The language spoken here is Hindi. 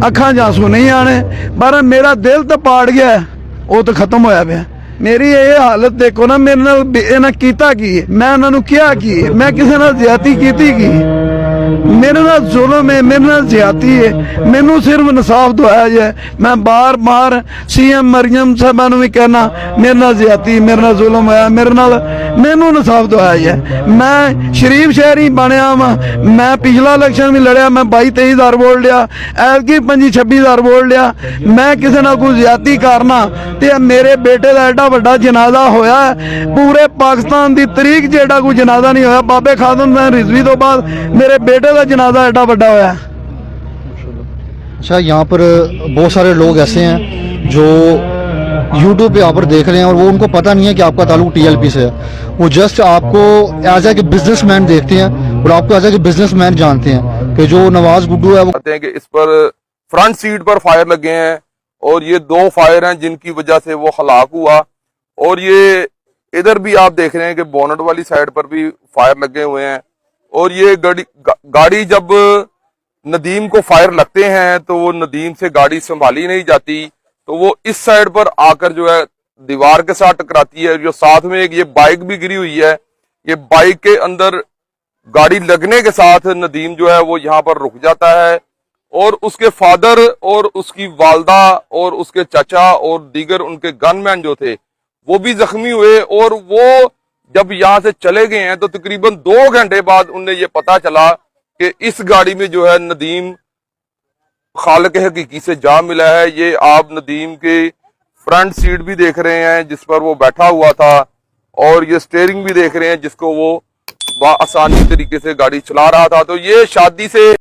अखां जांसू नहीं आने, पर मेरा दिल तो पाड़ गया, वो तो खत्म होया पिया। मेरी ये हालत देखो ना, मेरे नाल इन्हां कीता की, मैं इन्हां नूं किया की, मैं किसी नाल ज्यादती कीती की? मेरे नाल जुल्म है, मेरे नाल ज्यादती है, मैनू सिर्फ इंसाफ दवाया जाए। मैं बार बार CM मरियम साहबा नूं भी कहना, मेरे नाल ज्यादती, मेरे नाल जुल्म होया, मेरे नाल, मैनू इंसाफ दवाया जाए। मैं शरीफ शहरी बनया वा, मैं पिछला इलेक्शन भी लड़िया, मैं 22-23 हज़ार वोट लिया, ऐतकी 25-26 हज़ार वोट लिया। मैं किसी नाल कोई ज्यादती करना ते मेरे बेटे का एडा वड्डा जनाजा होया, पूरे पाकिस्तान की तरीक जेड़ा कोई जनाजा नहीं होया। बाबे खादम रिजवी तो बाद मेरे बेटे का जनाजा एडा वड्डा होया। अच्छा, यहाँ पर बहुत सारे लोग ऐसे हैं जो यूट्यूब पे यहाँ पर देख रहे हैं और वो उनको पता नहीं है कि आपका ताल्लुक TLP से है। वो जस्ट आपको एज ए बिजनेसमैन देखते हैं और आपको एज ए बिजनेसमैन जानते हैं कि जो नवाज गुड्डू है वो कहते हैं कि इस पर फ्रंट सीट पर फायर लगे हैं और ये 2 फायर हैं जिनकी वजह से वो हलाक हुआ। और ये इधर भी आप देख रहे हैं कि बोनट वाली साइड पर भी फायर लगे हुए हैं। और ये गाड़ी जब नदीम को फायर लगते हैं तो वो नदीम से गाड़ी संभाली नहीं जाती, तो वो इस साइड पर आकर जो है दीवार के साथ टकराती है। जो साथ में एक ये बाइक भी गिरी हुई है, ये बाइक के अंदर गाड़ी लगने के साथ नदीम जो है वो यहाँ पर रुक जाता है और उसके फादर और उसकी वालदा और उसके चाचा और दीगर उनके गनमैन जो थे वो भी जख्मी हुए। और वो जब यहाँ से चले गए हैं तो तकरीबन 2 घंटे बाद उन्हें ये पता चला कि इस गाड़ी में जो है नदीम खालिक हकीकी से जा मिला है। ये आप नदीम के फ्रंट सीट भी देख रहे हैं जिस पर वो बैठा हुआ था और ये स्टीयरिंग भी देख रहे हैं जिसको वो आसानी तरीके से गाड़ी चला रहा था। तो ये शादी से